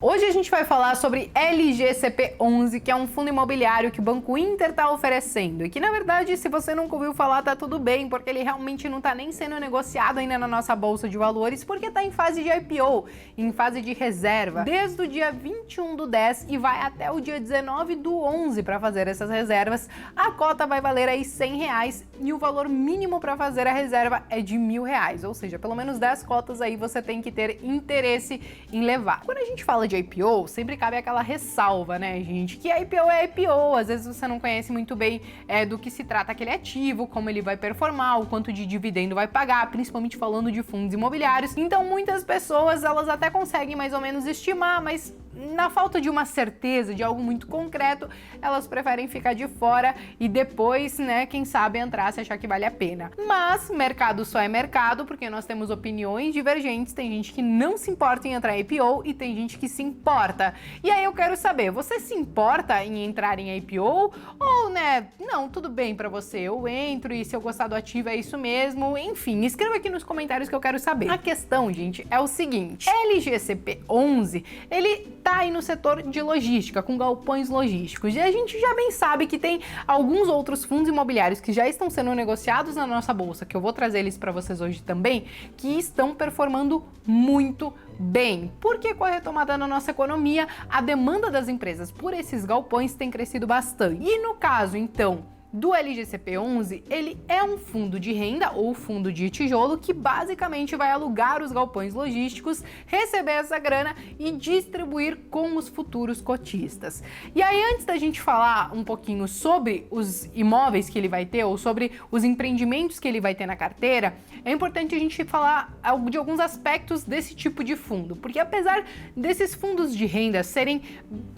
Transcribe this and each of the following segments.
Hoje a gente vai falar sobre LGCP11, que é um fundo imobiliário que o Banco Inter está oferecendo e que, na verdade, se você nunca ouviu falar, tá tudo bem, porque ele realmente não está nem sendo negociado ainda na nossa Bolsa de Valores, porque está em fase de IPO, em fase de reserva, desde o dia 21/10 e vai até o dia 19/11 para fazer essas reservas. A cota vai valer aí R$100 e o valor mínimo para fazer a reserva é de R$1.000, ou seja, pelo menos 10 cotas aí você tem que ter interesse em levar. Quando a gente fala de IPO, sempre cabe aquela ressalva, né, gente? Que IPO é IPO, às vezes você não conhece muito bem do que se trata aquele ativo, como ele vai performar, o quanto de dividendo vai pagar, principalmente falando de fundos imobiliários. Então muitas pessoas, elas até conseguem mais ou menos estimar, mas na falta de uma certeza, de algo muito concreto, elas preferem ficar de fora e depois, né, quem sabe entrar se achar que vale a pena. Mas mercado só é mercado porque nós temos opiniões divergentes, tem gente que não se importa em entrar em IPO e tem gente que se importa. E aí eu quero saber, você se importa em entrar em IPO ou, né, não, tudo bem pra você, eu entro e se eu gostar do ativo é isso mesmo, enfim, escreva aqui nos comentários que eu quero saber. A questão, gente, é o seguinte, LGCP11, ele tá aí no setor de logística, com galpões logísticos, e a gente já bem sabe que tem alguns outros fundos imobiliários que já estão sendo negociados na nossa bolsa, que eu vou trazer eles para vocês hoje também, que estão performando muito bem, porque com a retomada na nossa economia, a demanda das empresas por esses galpões tem crescido bastante. E no caso, então, do LGCP11, ele é um fundo de renda ou fundo de tijolo que basicamente vai alugar os galpões logísticos, receber essa grana e distribuir com os futuros cotistas. E aí, antes da gente falar um pouquinho sobre os imóveis que ele vai ter ou sobre os empreendimentos que ele vai ter na carteira, é importante a gente falar de alguns aspectos desse tipo de fundo, porque apesar desses fundos de renda serem,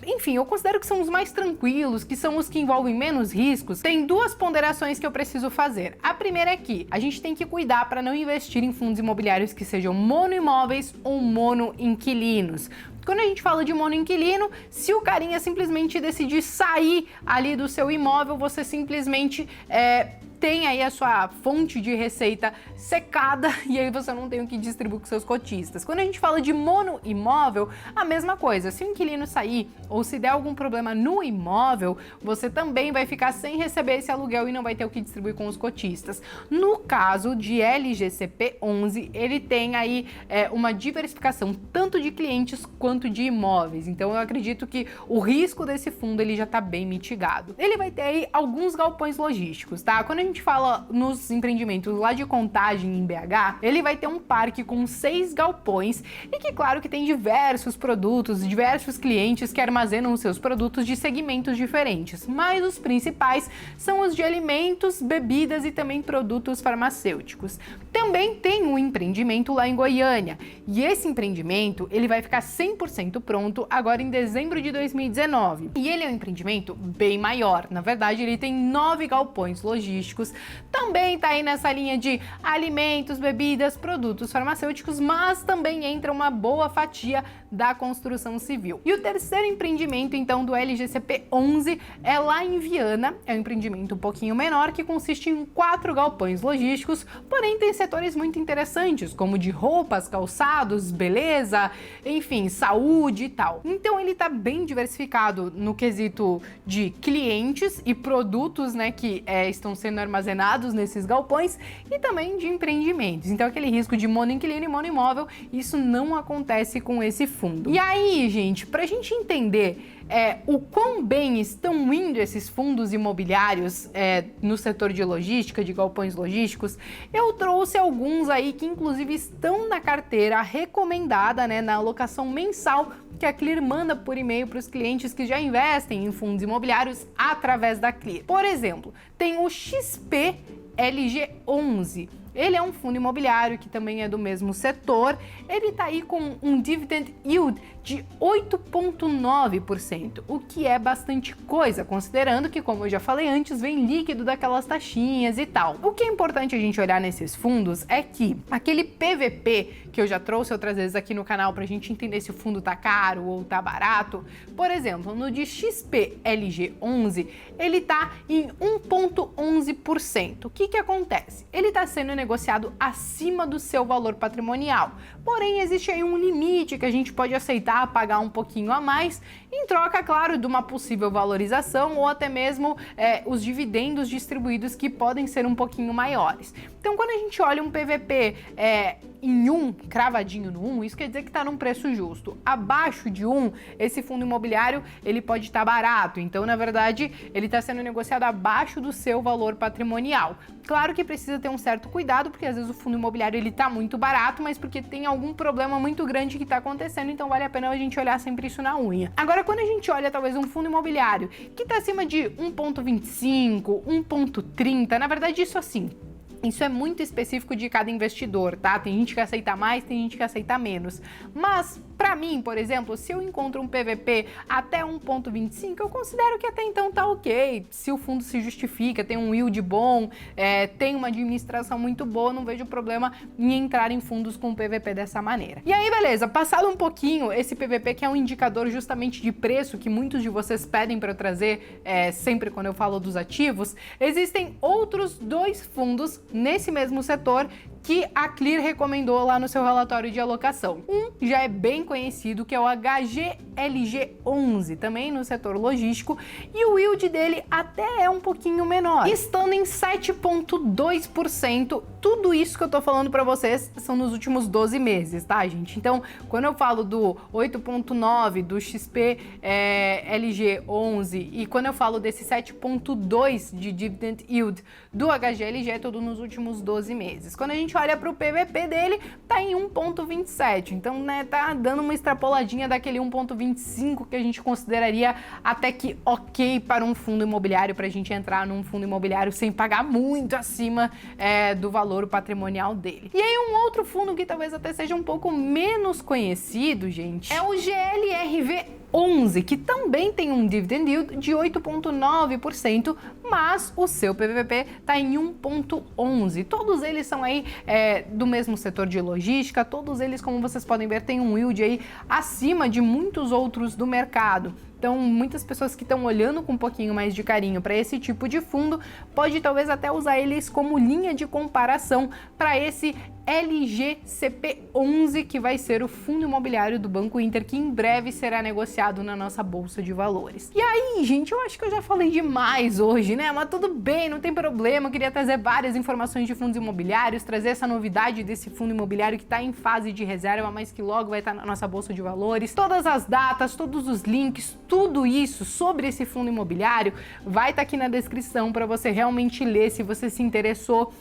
enfim, eu considero que são os mais tranquilos, que são os que envolvem menos riscos, tem duas ponderações que eu preciso fazer. A primeira é que a gente tem que cuidar para não investir em fundos imobiliários que sejam monoimóveis ou monoinquilinos. Quando a gente fala de monoinquilino, se o carinha simplesmente decidir sair ali do seu imóvel, você simplesmente tem aí a sua fonte de receita secada e aí você não tem o que distribuir com seus cotistas. Quando a gente fala de monoimóvel, a mesma coisa. Se o inquilino sair ou se der algum problema no imóvel, você também vai ficar sem receber esse aluguel e não vai ter o que distribuir com os cotistas. No caso de LGCP11, ele tem aí uma diversificação tanto de clientes quanto de imóveis. Então eu acredito que o risco desse fundo ele já está bem mitigado. Ele vai ter aí alguns galpões logísticos, tá? Quando a gente fala nos empreendimentos lá de Contagem em BH, ele vai ter um parque com 6 galpões e que claro que tem diversos produtos, diversos clientes que armazenam os seus produtos de segmentos diferentes, mas os principais são os de alimentos, bebidas e também produtos farmacêuticos. Também tem um empreendimento lá em Goiânia e esse empreendimento ele vai ficar 100% pronto agora em dezembro de 2019 e ele é um empreendimento bem maior, na verdade ele tem 9 galpões logísticos, também tá aí nessa linha de alimentos, bebidas, produtos farmacêuticos, mas também entra uma boa fatia da construção civil. E o terceiro empreendimento, então, do LGCP11 é lá em Viana, é um empreendimento um pouquinho menor, que consiste em 4 galpões logísticos, porém tem setores muito interessantes, como de roupas, calçados, beleza, enfim, saúde e tal. Então ele tá bem diversificado no quesito de clientes e produtos, né, que estão sendo armazenados nesses galpões e também de empreendimentos. Então aquele risco de monoinquilino e monoimóvel, isso não acontece com esse fundo. E aí, gente, pra gente entender o quão bem estão indo esses fundos imobiliários no setor de logística, de galpões logísticos, eu trouxe alguns aí que inclusive estão na carteira recomendada, né, na alocação mensal que a Clear manda por e-mail para os clientes que já investem em fundos imobiliários através da Clear. Por exemplo, tem o XP LG11. Ele é um fundo imobiliário que também é do mesmo setor. Ele tá aí com um dividend yield de 8,9%, o que é bastante coisa, considerando que, como eu já falei antes, vem líquido daquelas taxinhas e tal. O que é importante a gente olhar nesses fundos é que aquele PVP que eu já trouxe outras vezes aqui no canal pra gente entender se o fundo tá caro ou tá barato, por exemplo, no de XPLG11, ele tá em 1,11%. O que acontece? Ele tá sendo negociado acima do seu valor patrimonial. Porém, existe aí um limite que a gente pode aceitar a pagar um pouquinho a mais, em troca, claro, de uma possível valorização ou até mesmo os dividendos distribuídos que podem ser um pouquinho maiores. Então, quando a gente olha um PVP em 1, cravadinho no 1, isso quer dizer que está num preço justo. Abaixo de 1, esse fundo imobiliário ele pode estar barato, então na verdade ele está sendo negociado abaixo do seu valor patrimonial. Claro que precisa ter um certo cuidado, porque às vezes o fundo imobiliário ele está muito barato, mas porque tem algum problema muito grande que está acontecendo, então vale a pena a gente olhar sempre isso na unha. Agora, quando a gente olha talvez um fundo imobiliário que está acima de 1,25, 1,30, na verdade isso é muito específico de cada investidor, tá? Tem gente que aceita mais, tem gente que aceita menos. Mas, pra mim, por exemplo, se eu encontro um PVP até 1,25, eu considero que até então tá ok. Se o fundo se justifica, tem um yield bom, tem uma administração muito boa, não vejo problema em entrar em fundos com PVP dessa maneira. E aí, beleza, passado um pouquinho, esse PVP que é um indicador justamente de preço, que muitos de vocês pedem para eu trazer sempre quando eu falo dos ativos, existem outros 2 fundos nesse mesmo setor que a Clear recomendou lá no seu relatório de alocação. Um já é bem conhecido, que é o HGLG11, também no setor logístico, e o yield dele até é um pouquinho menor, estando em 7,2%. Tudo isso que eu tô falando para vocês são nos últimos 12 meses, tá, gente? Então, quando eu falo do 8,9 do XP LG11 e quando eu falo desse 7,2 de dividend yield do HGLG, é tudo nos últimos 12 meses. Quando a gente olha para o PVP dele, tá em 1,27, então, né, tá dando uma extrapoladinha daquele 1,25 que a gente consideraria até que ok para um fundo imobiliário, para a gente entrar num fundo imobiliário sem pagar muito acima do valor patrimonial dele. E aí um outro fundo que talvez até seja um pouco menos conhecido, gente, é o GLRV11, que também tem um dividend yield de 8,9%, mas o seu PVP está em 1,11. Todos eles são aí do mesmo setor de logística, todos eles, como vocês podem ver, têm um yield aí acima de muitos outros do mercado. Então, muitas pessoas que estão olhando com um pouquinho mais de carinho para esse tipo de fundo, pode talvez até usar eles como linha de comparação para esse LGCP11, que vai ser o fundo imobiliário do Banco Inter, que em breve será negociado na nossa Bolsa de Valores. E aí, gente, eu acho que eu já falei demais hoje, né? Mas tudo bem, não tem problema, eu queria trazer várias informações de fundos imobiliários, trazer essa novidade desse fundo imobiliário que está em fase de reserva, mas que logo vai estar na nossa Bolsa de Valores. Todas as datas, todos os links, tudo isso sobre esse fundo imobiliário vai estar aqui na descrição para você realmente ler se você se interessou.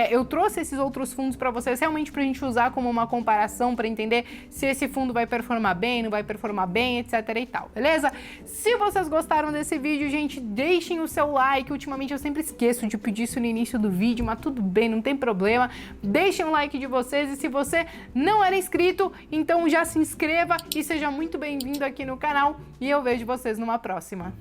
Eu trouxe esses outros fundos para vocês realmente para a gente usar como uma comparação, para entender se esse fundo vai performar bem, não vai performar bem, etc e tal, beleza? Se vocês gostaram desse vídeo, gente, deixem o seu like. Ultimamente eu sempre esqueço de pedir isso no início do vídeo, mas tudo bem, não tem problema. Deixem um like de vocês e se você não era inscrito, então já se inscreva e seja muito bem-vindo aqui no canal e eu vejo vocês numa próxima.